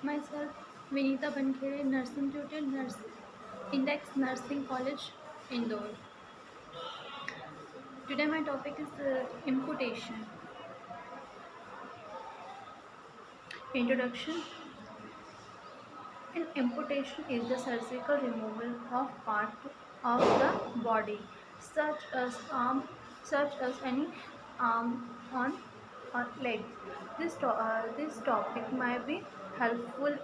Myself, Vinita Bankhere, nursing tutor, Index Nursing College, Indore. Today my topic is imputation. Introduction. An imputation is the surgical removal of part of the body, such as any arm on or leg. This topic might be helpful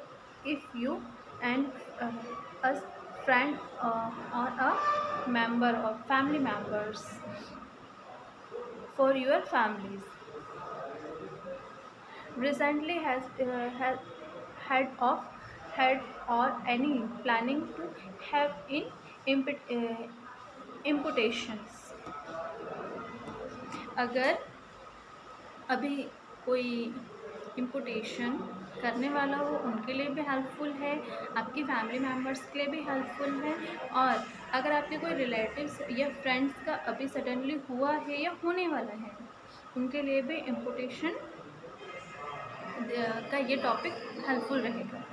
if you and a friend or a member or family members for your families recently has had of had or any planning to have in imputations. अगर अभी कोई इम्पुटेशन करने वाला हो उनके लिए भी helpful है, आपकी फैमिली मेम्बर्स के लिए भी हेल्पफुल है, और अगर आपके कोई रिलेटिव्स या फ्रेंड्स का अभी सडनली हुआ है या होने वाला है उनके लिए भी इम्पुटेशन का ये टॉपिक हेल्पफुल रहेगा।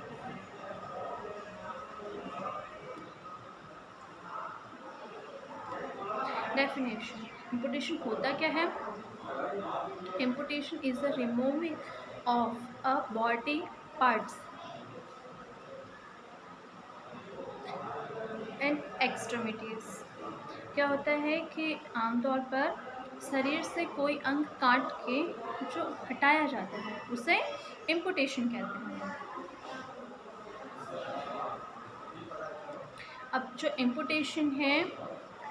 डेफिनेशन, इम्पुटेशन होता क्या है? Amputation is the removing of a body parts and extremities. क्या होता है कि आमतौर पर शरीर से कोई अंग काट के जो हटाया जाता है उसे इम्पुटेशन कहते हैं। अब जो इम्पुटेशन है,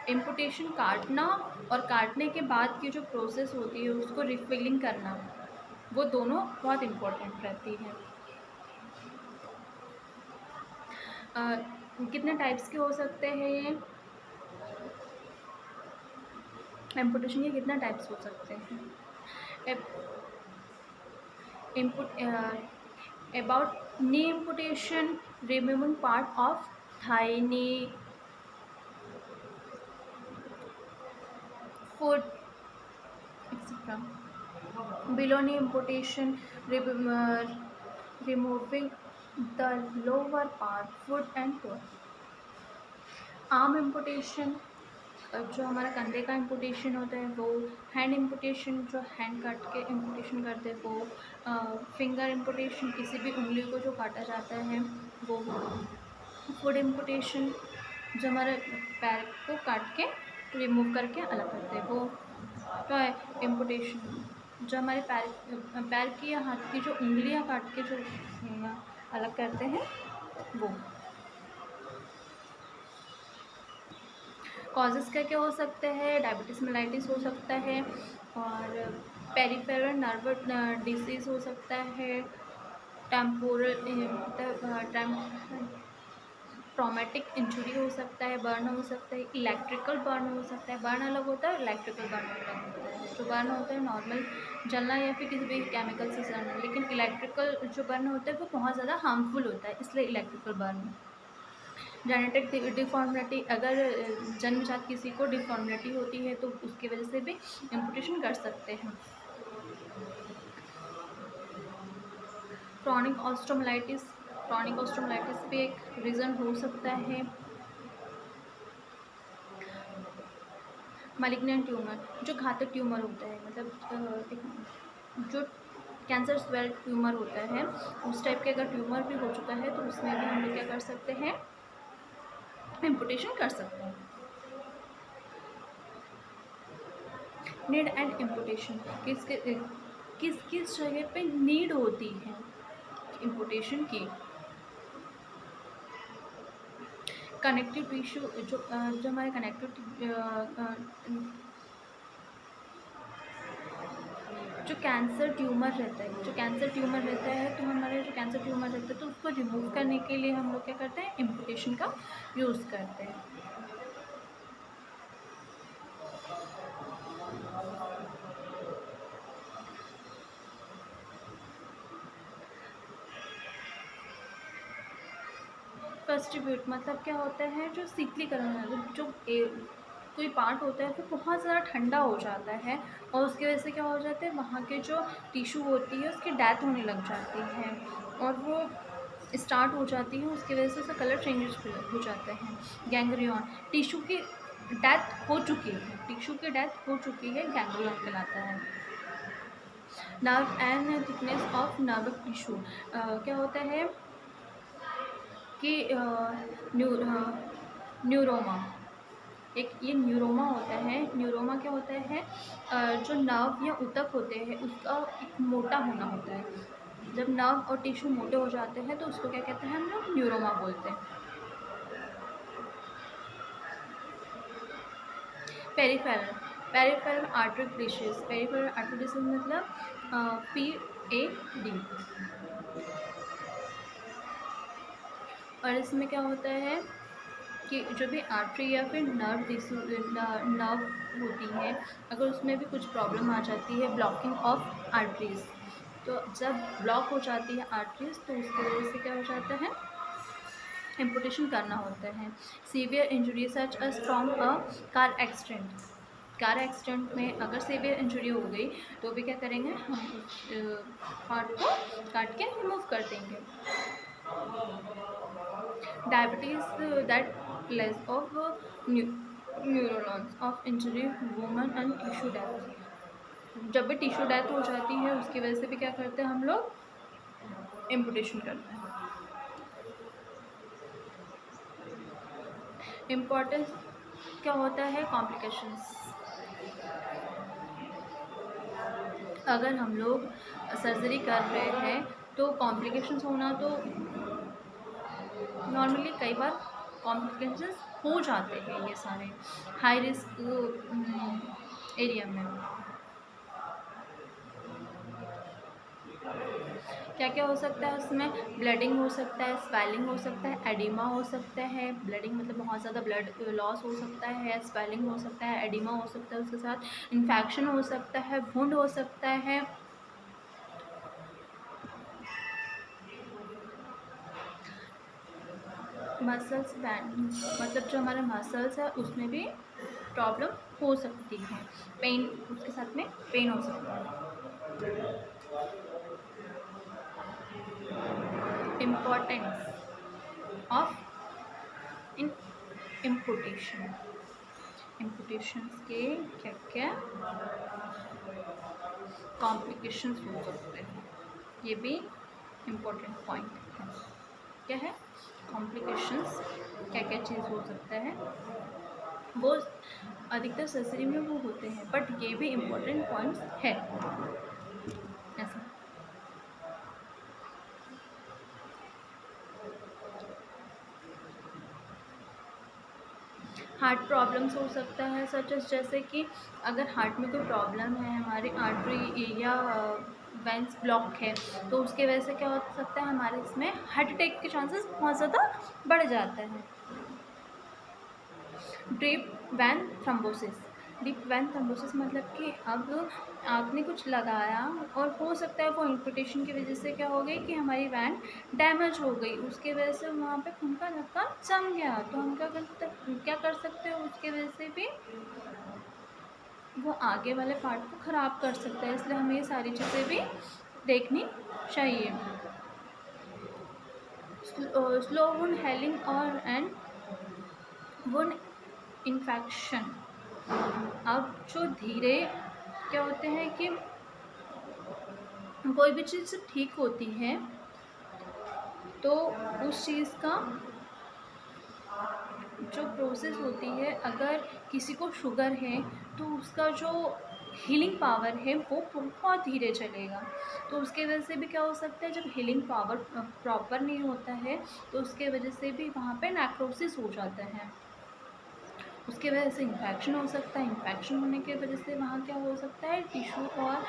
इम्पुटेशन काटना और काटने के बाद की जो प्रोसेस होती है उसको रिफिलिंग करना, वो दोनों बहुत इम्पोर्टेंट रहती है। कितने टाइप्स के हो सकते हैं ये इम्पुटेशन के? कितने टाइप्स हो सकते हैं? About knee amputation, removing part of thigh, knee, foot, etc. Below knee amputation, removing the lower part, foot and toe. Arm amputation, जो हमारा कंधे का इम्पुटेशन होता है वो, हैंड इम्पुटेशन जो हैंड काट के इम्पुटेशन करते हैं वो, फिंगर इम्पुटेशन किसी भी उंगली को जो काटा जाता है वो, फुट इम्पुटेशन जो हमारे पैर को काट के रिमूव करके अलग करते हैं वो, तो है इम्पुटेशन जो हमारे पैर की या हाथ की जो उंगलियां काट के जो अलग करते हैं वो। कॉजेज़ क्या क्या हो सकते हैं? डायबिटीज़ मेलाइटिस हो सकता है, और पेरिफेरल नर्व डिसीज़ हो सकता है, टेम्पोरल ट्रॉमेटिक इंजरी हो सकता है, बर्न हो सकता है, इलेक्ट्रिकल बर्न हो सकता है। बर्न अलग होता है, इलेक्ट्रिकल बर्न अलग होता है। जो बर्न होता है नॉर्मल जलना या फिर किसी भी केमिकल से जलना, लेकिन इलेक्ट्रिकल जो बर्न होता है वो बहुत ज़्यादा हार्मफुल होता है, इसलिए इलेक्ट्रिकल बर्न। जेनेटिक डिफॉर्मिटी, अगर जन्मजात किसी को डिफॉर्मिटी होती है तो उसकी वजह से भी इम्पुटेशन कर सकते हैं। क्रॉनिक ऑस्ट्रोमलाइटिस भी एक रीज़न हो सकता है। मैलिग्नेंट ट्यूमर, जो घातक ट्यूमर होता है, मतलब जो कैंसर स्वेल ट्यूमर होता है उस टाइप के अगर ट्यूमर भी हो चुका है तो उसमें भी हम लोग क्या कर सकते हैं? इम्पुटेशन कर सकते हैं। नीड एंड इम्पुटेशन, किस किस जगह पे नीड होती है इम्पुटेशन की? कनेक्टिव टिश्यू, जो हमारे जो कैंसर ट्यूमर रहता है, तो हमारे जो कैंसर ट्यूमर रहता है तो उसको रिमूव करने के लिए हम लोग क्या करते हैं? इम्पुटेशन का यूज़ करते हैं। फर्स्टिब्यूट मतलब क्या होता है? जो शीतलीकरण है, जो कोई पार्ट होता है तो बहुत ज़्यादा ठंडा हो जाता है और उसकी वजह से क्या हो जाता है? वहाँ के जो टिश्यू होती है उसकी डेथ होने लग जाती है और वो स्टार्ट हो जाती है, उसकी वजह से उसका कलर चेंजेस हो जाते हैं। गैंग्रियन, टिश्यू की डेथ हो चुकी है, टिश्यू की डेथ हो चुकी है, गैंग्रियन कहलाता है। Nerve and thickness of nerve tissue, क्या होता है कि न्यूरोमा, एक ये न्यूरोमा होता है। न्यूरोमा क्या होता है, जो नर्व या ऊतक होते हैं उसका एक मोटा होना होता है। जब नर्व और टिश्यू मोटे हो जाते हैं तो उसको क्या कहते हैं, हम लोग न्यूरोमा बोलते हैं। Peripheral, peripheral artery dishes, peripheral artery dishes मतलब PAD। और इसमें क्या होता है कि जो भी आर्टरी या फिर नर्व होती है, अगर उसमें भी कुछ प्रॉब्लम आ जाती है, ब्लॉकिंग ऑफ आर्टरीज, तो जब ब्लॉक हो जाती है आर्टरीज तो उसकी वजह से क्या हो जाता है, एम्पुटेशन करना होता है। Severe injury such as from a car accident, car accident में अगर सीवियर इंजरी हो गई तो भी क्या करेंगे, हम उस पार्ट को काट के रिमूव कर देंगे। Diabetes that less of neurons of injury woman and tissue death, जब भी टिश्यू डेथ हो जाती है उसकी वजह से भी क्या करते हैं हम लोग, एम्पुटेशन करते हैं। इम्पोर्टेंस क्या होता है, कॉम्प्लिकेशंस, अगर हम लोग सर्जरी कर रहे हैं तो कॉम्प्लिकेशंस होना तो नॉर्मली कई बार कॉम्प्लिकेशंस हो जाते हैं, ये सारे हाई रिस्क एरिया में। क्या क्या हो सकता है उसमें, ब्लडिंग हो सकता है, स्वेलिंग हो सकता है, एडिमा हो सकता है। ब्लडिंग मतलब बहुत ज़्यादा ब्लड लॉस हो सकता है, स्वेलिंग हो सकता है, एडिमा हो सकता है, उसके साथ इन्फेक्शन हो सकता है, वुंड हो सकता है। मसल्स बैंड मतलब जो हमारे मसल्स है उसमें भी प्रॉब्लम हो सकती है, पेन, उसके साथ में पेन हो सकता है। इम्पोर्टेंस ऑफ इन इम्पुटेशन, इम्पुटेशंस के क्या क्या कॉम्प्लिकेशंस हो सकते हैं, ये भी इम्पोर्टेंट पॉइंट है। क्या है, कॉम्प्लिकेशंस, क्या क्या चीज़ हो सकता है, वो अधिकतर सर्जरी में वो होते हैं, बट ये भी इम्पोर्टेंट पॉइंट्स है ऐसा। हार्ट प्रॉब्लम्स हो सकता है, सच एस जैसे कि अगर हार्ट में कोई प्रॉब्लम है, हमारी आर्टरी या वेंस ब्लॉक है, तो उसके वजह से क्या हो सकता है, हमारे इसमें हार्ट अटैक के चांसेस बहुत ज़्यादा बढ़ जाते हैं। Deep vein thrombosis, deep vein thrombosis मतलब कि अब आपने कुछ लगाया और हो सकता है वो इम्पुटेशन की वजह से क्या हो गई कि हमारी वैन डैमेज हो गई, उसके वजह से वहाँ पे खून का धक्का जम गया, तो हम क्या कर सकते हैं, उसके वजह से भी वो आगे वाले पार्ट को ख़राब कर सकता है, इसलिए हमें ये सारी चीज़ें भी देखनी चाहिए। स्लो वुंड हेलिंग और एंड वुंड इन्फेक्शन, अब जो धीरे क्या होते हैं कि कोई भी चीज़ जब ठीक होती है तो उस चीज़ का जो प्रोसेस होती है, अगर किसी को शुगर है तो उसका जो हीलिंग पावर है वो बहुत धीरे चलेगा, तो उसके वजह से भी क्या हो सकता है, जब हीलिंग पावर प्रॉपर नहीं होता है तो उसके वजह से भी वहाँ पे नेक्रोसिस हो जाता है, उसके वजह से इन्फेक्शन हो सकता है, इन्फेक्शन होने की वजह से वहाँ क्या हो सकता है, टिश्यू और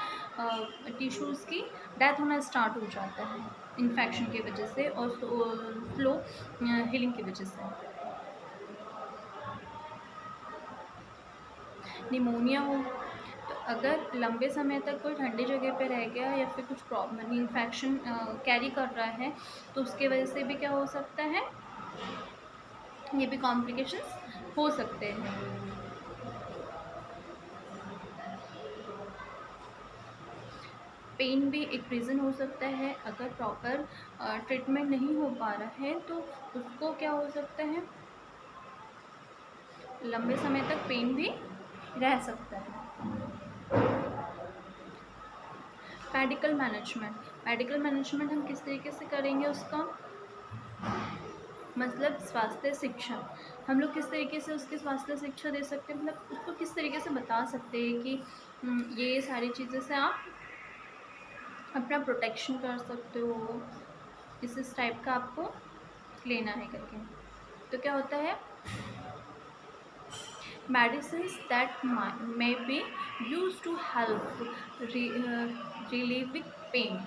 टिश्यूज़ की डेथ होना स्टार्ट हो जाता है इन्फेक्शन की वजह से और स्लो हीलिंग की वजह से। निमोनिया हो, तो अगर लंबे समय तक कोई ठंडी जगह पे रह गया या फिर कुछ प्रॉब्लम इन्फेक्शन कैरी कर रहा है तो उसके वजह से भी क्या हो सकता है, ये भी कॉम्प्लिकेशंस हो सकते हैं। पेन भी एक रीज़न हो सकता है। अगर प्रॉपर ट्रीटमेंट नहीं हो पा रहा है तो उसको क्या हो सकता है, लंबे समय तक पेन भी रह सकता है। मेडिकल मैनेजमेंट हम किस तरीके से करेंगे उसका, मतलब स्वास्थ्य शिक्षा। हम लोग किस तरीके से उसकी स्वास्थ्य शिक्षा दे सकते हैं, मतलब उसको किस तरीके से बता सकते हैं कि ये सारी चीज़ें से आप अपना प्रोटेक्शन कर सकते हो, इस टाइप का आपको लेना है करके। तो क्या होता है, medicines that may be used to help relieving pain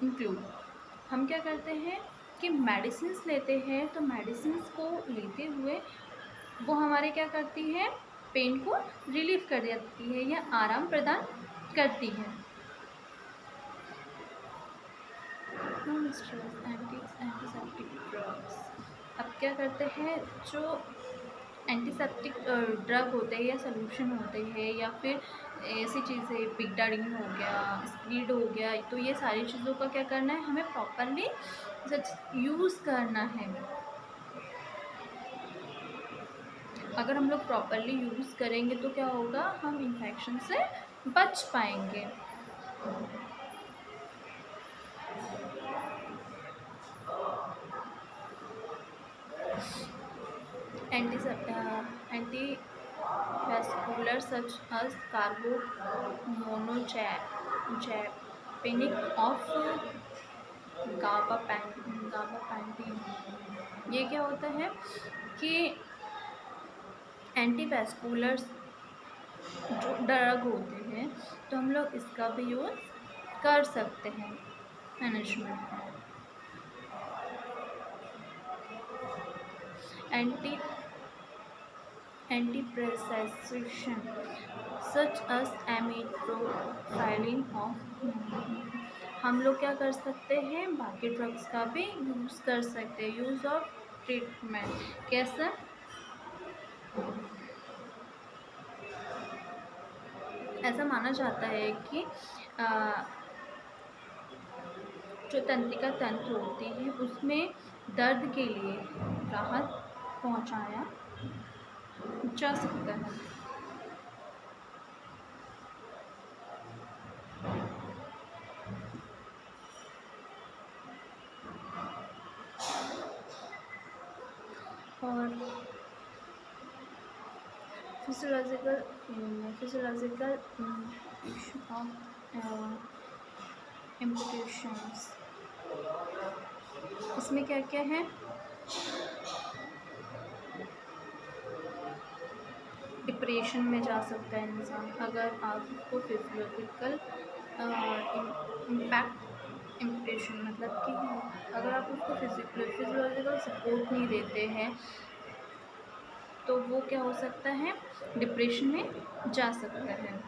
include। हम क्या करते हैं कि मेडिसिन लेते हैं, तो मेडिसिन को लेते हुए वो हमारे क्या करती है, पेन को रिलीव कर देती है या आराम प्रदान करती है। एंटीसेप्टिक ड्रग्स, अब क्या करते हैं, जो एंटीसेप्टिक ड्रग होते हैं या सॉल्यूशन होते हैं या फिर ऐसी चीज़ें, पिगडाडिन हो गया, स्पीड हो गया, तो ये सारी चीज़ों का क्या करना है, हमें प्रॉपरली यूज़ करना है। अगर हम लोग प्रॉपरली यूज़ करेंगे तो क्या होगा, हम इन्फेक्शन से बच पाएंगे। एंटीवैस्कुलर सच as कार्बोमोनोजेनिक ऑफ गाबापेंटीन। ये क्या होता है कि एंटीवैस्कुलर जो ड्रग होते हैं, तो हम लोग इसका भी यूज़ कर सकते हैं मैनेजमेंट में। एंटीप्रेसेशन सच as एमिट्रोफाइलिन ऑफ, हम लोग क्या कर सकते हैं, बाकी ड्रग्स का भी यूज़ कर सकते हैं। यूज़ ऑफ ट्रीटमेंट कैसे, ऐसा माना जाता है कि जो तंत्रिका तंत्र होती है उसमें दर्द के लिए राहत पहुंचाया जा सकता है। और फिजियोलॉजिकल इशू ऑफ इम्प्लिकेशंस, इसमें क्या क्या है, डिप्रेशन में जा सकता है इंसान अगर आपको फिजियोलॉजिकल इम्पैक्ट इम्प्रेशन, मतलब कि अगर आप उसको फिजियोलॉजिकल सपोर्ट नहीं देते हैं तो वो क्या हो सकता है, डिप्रेशन में जा सकता है।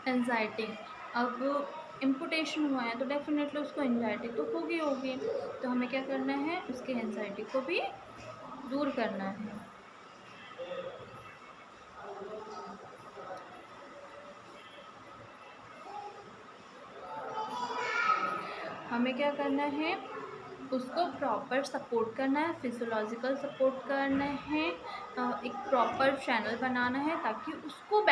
एंजाइटी, अब इम्पुटेशन हुआ है तो डेफिनेटली उसको एंजाइटी तो होगी, तो हमें क्या करना है, उसके एंजाइटी को भी दूर करना है। हमें क्या करना है, उसको प्रॉपर सपोर्ट करना है, फिजियोलॉजिकल सपोर्ट करना है, एक प्रॉपर चैनल बनाना है ताकि उसको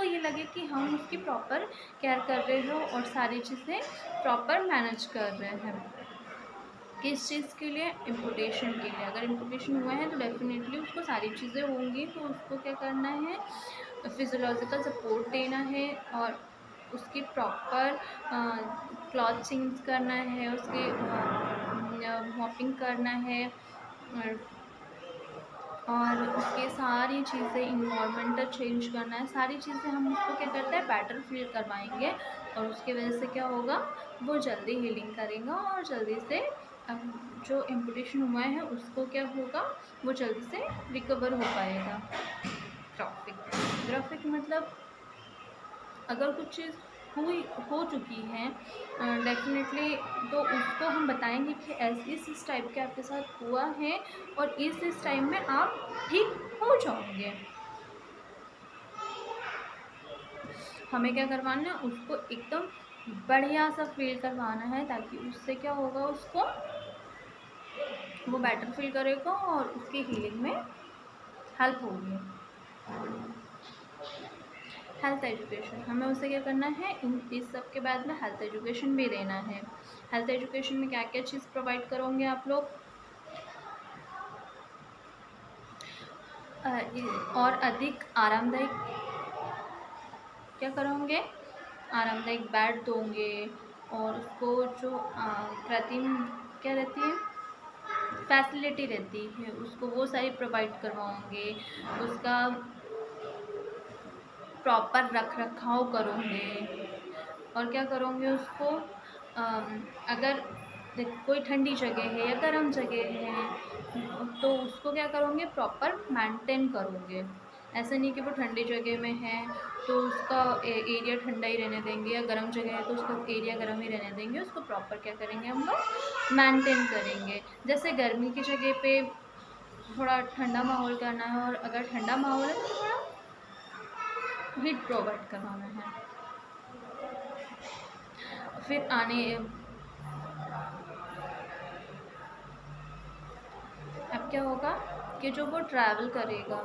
ये लगे कि हम उसकी प्रॉपर केयर कर रहे हो और सारी चीज़ें प्रॉपर मैनेज कर रहे हैं। किस चीज़ के लिए, इम्पुटेशन के लिए। अगर इम्पुटेशन हुआ है तो डेफिनेटली उसको सारी चीज़ें होंगी, तो उसको क्या करना है, फिजियोलॉजिकल सपोर्ट देना है और उसकी प्रॉपर क्लॉथ चेंज करना है, उसकी मॉपिंग करना है और उसकी सारी चीज़ें, इन्वायरमेंटल चेंज करना है, सारी चीज़ें हम उसको क्या करते हैं, बेटर फील करवाएंगे और उसकी वजह से क्या होगा, वो जल्दी हीलिंग करेगा और जल्दी से जो इम्पुटेशन हुआ है उसको क्या होगा, वो जल्दी से रिकवर हो पाएगा। ग्राफिक मतलब अगर कुछ चीज़ हो चुकी है डेफिनेटली, तो उसको हम बताएंगे कि इस टाइप के आपके साथ हुआ है और इस टाइम में आप ठीक हो जाओगे। हमें क्या करवाना है, उसको एकदम बढ़िया सा फील करवाना है, ताकि उससे क्या होगा, उसको वो बेटर फील करेगा और उसकी हीलिंग में हेल्प होगी। हेल्थ एजुकेशन, हमें उसे क्या करना है, इस सब के बाद में हेल्थ एजुकेशन भी देना है। हेल्थ एजुकेशन में क्या क्या चीज़ प्रोवाइड करोगे आप लोग, और अधिक आरामदायक क्या करोगे, आरामदायक बेड दोगे, और उसको जो कृत्रिम क्या रहती है, फैसिलिटी रहती है, उसको वो सारी प्रोवाइड करवाओगे। उसका प्रॉपर रख रखाव करोगे, और क्या करोगे उसको, अगर कोई ठंडी जगह है या गर्म जगह है तो उसको क्या करोगे, प्रॉपर मेंटेन करोगे। ऐसा नहीं कि वो ठंडी जगह में है तो उसका एरिया ठंडा ही रहने देंगे, या गर्म जगह है तो उसका एरिया गर्म ही रहने देंगे। उसको प्रॉपर क्या करेंगे, हम लोग मेंटेन करेंगे। जैसे गर्मी की जगह पे थोड़ा ठंडा माहौल करना है, और अगर ठंडा माहौल है तो थोड़ा हीट प्रोवाइड करवाना है। फिर अब क्या होगा कि जो वो ट्रैवल करेगा,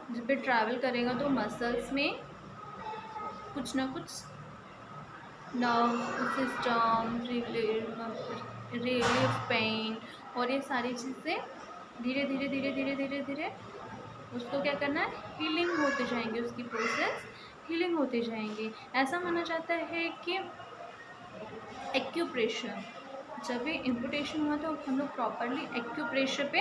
जब भी ट्रैवल करेगा तो मसल्स में कुछ ना कुछ नर्व सिस्टम, रिलीफ पेन, और ये सारी चीज़ें धीरे धीरे धीरे धीरे धीरे धीरे उसको क्या करना है, हीलिंग होते जाएंगे, उसकी प्रोसेस हीलिंग होती जाएंगी। ऐसा माना जाता है कि एक्यूप्रेशर, जब भी इम्पुटेशन हुआ तो हम लोग प्रॉपरली एक्यूप्रेशर पे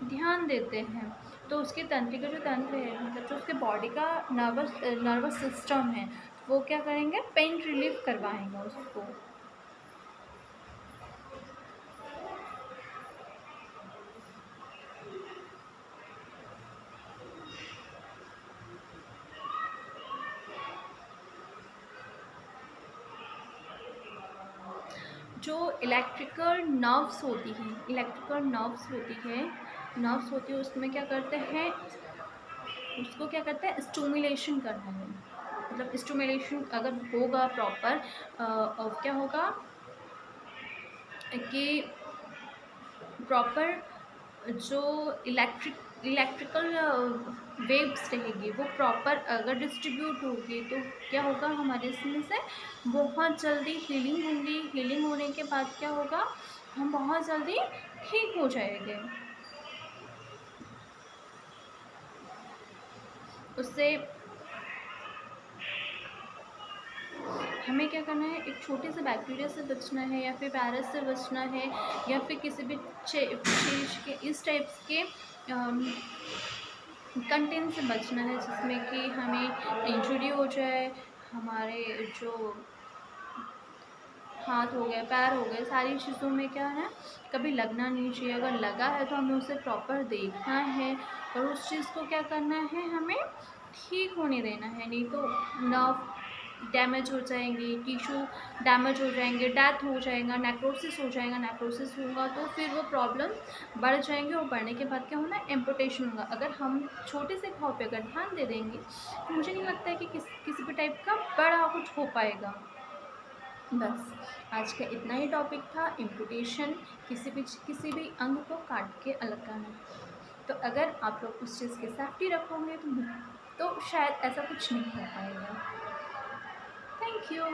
ध्यान देते हैं, तो उसके तंत्रिका जो तंत्र है, मतलब जो उसके बॉडी का नर्वस सिस्टम है, वो क्या करेंगे, पेन रिलीफ करवाएंगे उसको। जो इलेक्ट्रिकल नर्व्स होती है, उसमें क्या करते हैं, उसको क्या करते हैं, स्टिमुलेशन करना है। मतलब स्टिमुलेशन अगर होगा प्रॉपर, क्या होगा कि प्रॉपर जो इलेक्ट्रिकल वेव्स रहेगी वो प्रॉपर अगर डिस्ट्रीब्यूट होगी तो क्या होगा, हमारे इसमें से बहुत जल्दी हीलिंग होंगी। हीलिंग होने के बाद क्या होगा, हम बहुत जल्दी ठीक हो जाएंगे। उससे हमें क्या करना है, एक छोटे से बैक्टीरिया से बचना है, या फिर वायरस से बचना है, या फिर किसी भी चीज़ के इस टाइप्स के कंटेंट से बचना है जिसमें कि हमें इंजरी हो जाए। हमारे जो हाथ हो गए, पैर हो गए, सारी चीज़ों में क्या है, कभी लगना नहीं चाहिए। अगर लगा है तो हमें उसे प्रॉपर देखना है, और उस चीज़ को क्या करना है, हमें ठीक होने देना है। नहीं तो नर्व डैमेज हो जाएंगी, टिश्यू डैमेज हो जाएंगे, डेथ हो जाएगा, नेक्रोसिस हो जाएगा। नेक्रोसिस होगा तो फिर वो प्रॉब्लम बढ़ जाएंगे, और बढ़ने के बाद क्या होना है, एम्पुटेशन होगा। अगर हम छोटे से घाव पे अगर ध्यान दे देंगे तो मुझे नहीं लगता है कि किसी भी टाइप का बड़ा कुछ हो पाएगा। बस आज का इतना ही टॉपिक था, इम्पुटेशन, किसी भी अंग को काट के अलग करना। तो अगर आप लोग उस चीज़ की सेफ्टी रखोगे तो शायद ऐसा कुछ नहीं हो पाएगा। Thank you.